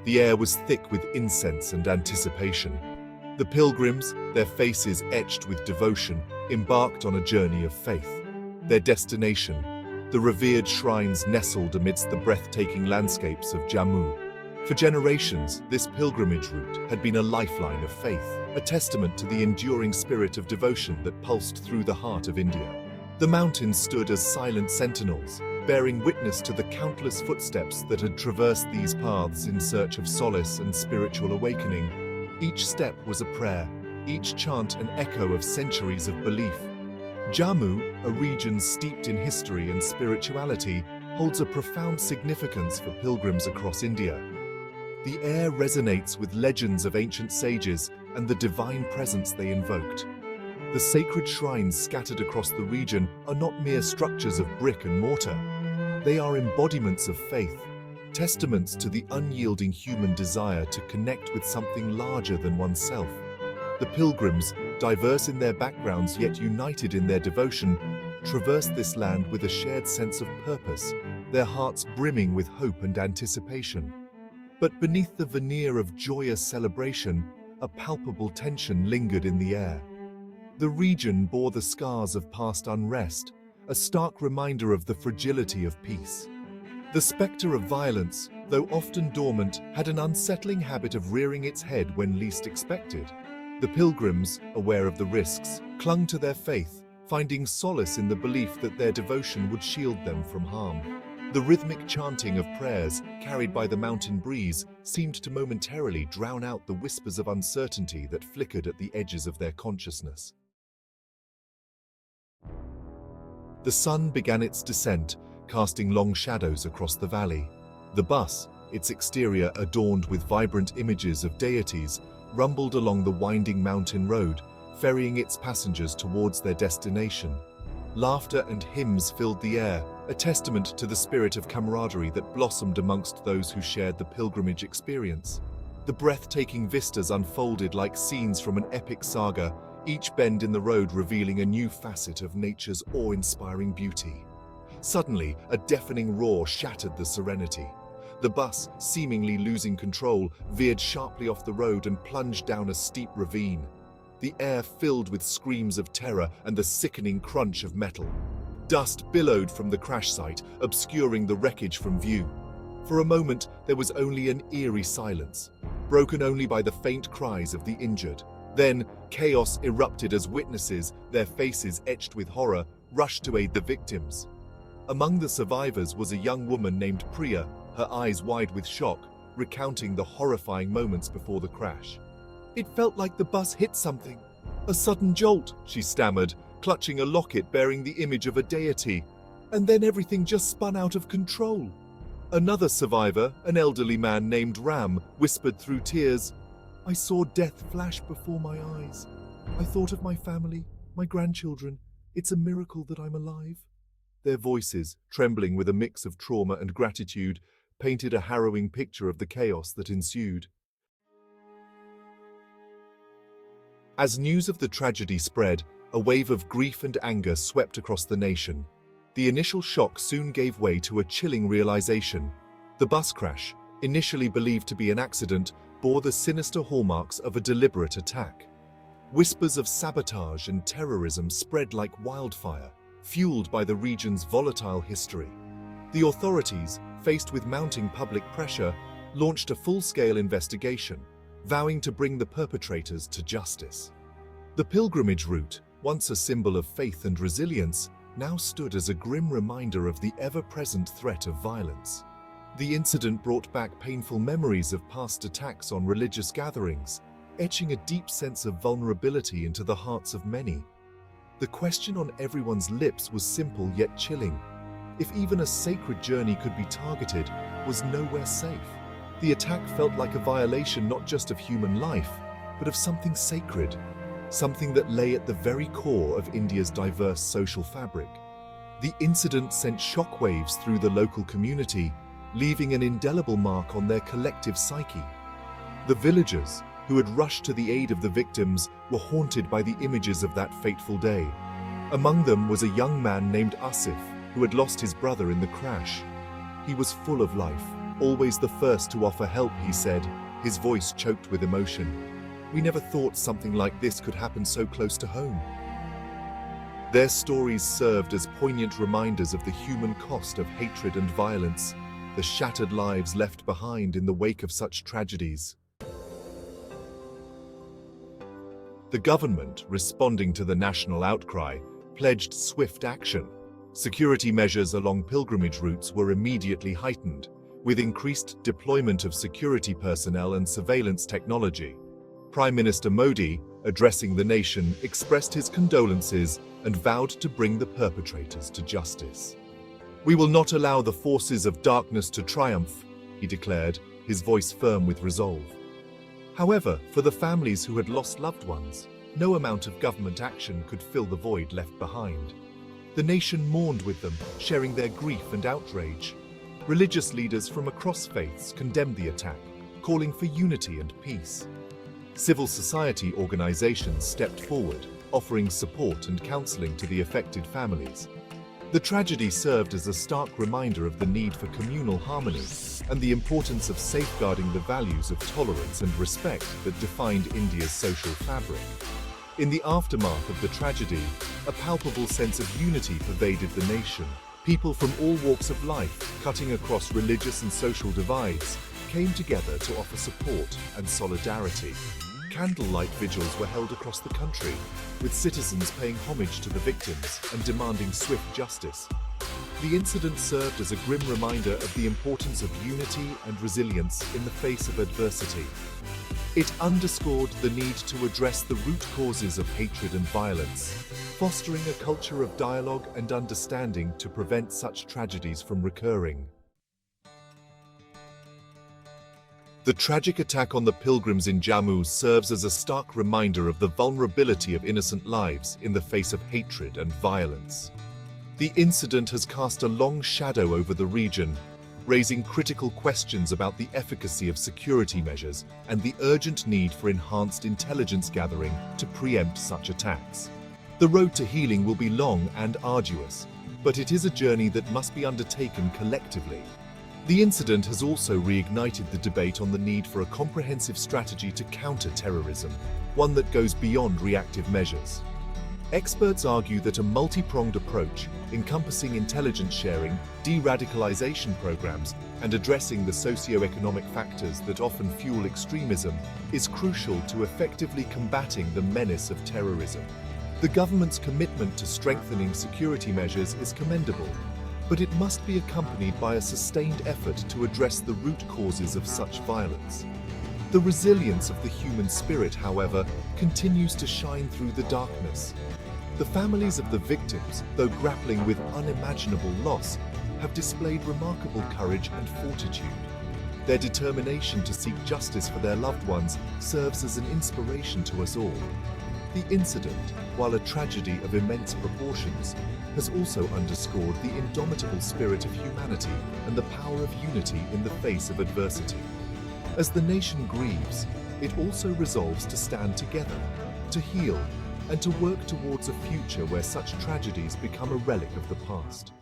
The air was thick with incense and anticipation. The pilgrims, their faces etched with devotion, embarked on a journey of faith. Their destination, the revered shrines nestled amidst the breathtaking landscapes of Jammu. For generations, this pilgrimage route had been a lifeline of faith, a testament to the enduring spirit of devotion that pulsed through the heart of India. The mountains stood as silent sentinels, bearing witness to the countless footsteps that had traversed these paths in search of solace and spiritual awakening. Each step was a prayer, each chant an echo of centuries of belief. Jammu, a region steeped in history and spirituality, holds a profound significance for pilgrims across India. The air resonates with legends of ancient sages and the divine presence they invoked. The sacred shrines scattered across the region are not mere structures of brick and mortar. They are embodiments of faith, testaments to the unyielding human desire to connect with something larger than oneself. The pilgrims, diverse in their backgrounds yet united in their devotion, traverse this land with a shared sense of purpose, their hearts brimming with hope and anticipation. But beneath the veneer of joyous celebration, a palpable tension lingered in the air. The region bore the scars of past unrest, a stark reminder of the fragility of peace. The spectre of violence, though often dormant, had an unsettling habit of rearing its head when least expected. The pilgrims, aware of the risks, clung to their faith, finding solace in the belief that their devotion would shield them from harm. The rhythmic chanting of prayers, carried by the mountain breeze, seemed to momentarily drown out the whispers of uncertainty that flickered at the edges of their consciousness. The sun began its descent, casting long shadows across the valley. The bus, its exterior adorned with vibrant images of deities, rumbled along the winding mountain road, ferrying its passengers towards their destination. Laughter and hymns filled the air, a testament to the spirit of camaraderie that blossomed amongst those who shared the pilgrimage experience. The breathtaking vistas unfolded like scenes from an epic saga, each bend in the road revealing a new facet of nature's awe-inspiring beauty. Suddenly, a deafening roar shattered the serenity. The bus, seemingly losing control, veered sharply off the road and plunged down a steep ravine. The air filled with screams of terror and the sickening crunch of metal. Dust billowed from the crash site, obscuring the wreckage from view. For a moment, there was only an eerie silence, broken only by the faint cries of the injured. Then, chaos erupted as witnesses, their faces etched with horror, rushed to aid the victims. Among the survivors was a young woman named Priya, her eyes wide with shock, recounting the horrifying moments before the crash. "It felt like the bus hit something. A sudden jolt," she stammered, clutching a locket bearing the image of a deity. "And then everything just spun out of control." Another survivor, an elderly man named Ram, whispered through tears, "I saw death flash before my eyes. I thought of my family, my grandchildren. It's a miracle that I'm alive." Their voices, trembling with a mix of trauma and gratitude, painted a harrowing picture of the chaos that ensued. As news of the tragedy spread, a wave of grief and anger swept across the nation. The initial shock soon gave way to a chilling realization. The bus crash, initially believed to be an accident, bore the sinister hallmarks of a deliberate attack. Whispers of sabotage and terrorism spread like wildfire, fueled by the region's volatile history. The authorities, faced with mounting public pressure, launched a full-scale investigation, vowing to bring the perpetrators to justice. The pilgrimage route, once a symbol of faith and resilience, now stood as a grim reminder of the ever-present threat of violence. The incident brought back painful memories of past attacks on religious gatherings, etching a deep sense of vulnerability into the hearts of many. The question on everyone's lips was simple yet chilling. If even a sacred journey could be targeted, was nowhere safe. The attack felt like a violation not just of human life, but of something sacred, something that lay at the very core of India's diverse social fabric. The incident sent shockwaves through the local community, leaving an indelible mark on their collective psyche. The villagers, who had rushed to the aid of the victims, were haunted by the images of that fateful day. Among them was a young man named Asif, who had lost his brother in the crash. He was full of life, Always the first to offer help, he said, his voice choked with emotion. We never thought something like this could happen so close to home. Their stories served as poignant reminders of the human cost of hatred and violence, the shattered lives left behind in the wake of such tragedies. The government, responding to the national outcry, pledged swift action. Security measures along pilgrimage routes were immediately heightened, with increased deployment of security personnel and surveillance technology. Prime Minister Modi, addressing the nation, expressed his condolences and vowed to bring the perpetrators to justice. We will not allow the forces of darkness to triumph, he declared, his voice firm with resolve. However, for the families who had lost loved ones, no amount of government action could fill the void left behind. The nation mourned with them, sharing their grief and outrage. Religious leaders from across faiths condemned the attack, calling for unity and peace. Civil society organizations stepped forward, offering support and counseling to the affected families. The tragedy served as a stark reminder of the need for communal harmony and the importance of safeguarding the values of tolerance and respect that defined India's social fabric. In the aftermath of the tragedy, a palpable sense of unity pervaded the nation. People from all walks of life, cutting across religious and social divides, came together to offer support and solidarity. Candlelight vigils were held across the country, with citizens paying homage to the victims and demanding swift justice. The incident served as a grim reminder of the importance of unity and resilience in the face of adversity. It underscored the need to address the root causes of hatred and violence, fostering a culture of dialogue and understanding to prevent such tragedies from recurring. The tragic attack on the pilgrims in Jammu serves as a stark reminder of the vulnerability of innocent lives in the face of hatred and violence. The incident has cast a long shadow over the region, raising critical questions about the efficacy of security measures and the urgent need for enhanced intelligence gathering to preempt such attacks. The road to healing will be long and arduous, but it is a journey that must be undertaken collectively. The incident has also reignited the debate on the need for a comprehensive strategy to counter terrorism, one that goes beyond reactive measures. Experts argue that a multi-pronged approach, encompassing intelligence sharing, de-radicalization programs, and addressing the socio-economic factors that often fuel extremism, is crucial to effectively combating the menace of terrorism. The government's commitment to strengthening security measures is commendable, but it must be accompanied by a sustained effort to address the root causes of such violence. The resilience of the human spirit, however, continues to shine through the darkness. The families of the victims, though grappling with unimaginable loss, have displayed remarkable courage and fortitude. Their determination to seek justice for their loved ones serves as an inspiration to us all. The incident, while a tragedy of immense proportions, has also underscored the indomitable spirit of humanity and the power of unity in the face of adversity. As the nation grieves, it also resolves to stand together, to heal, and to work towards a future where such tragedies become a relic of the past.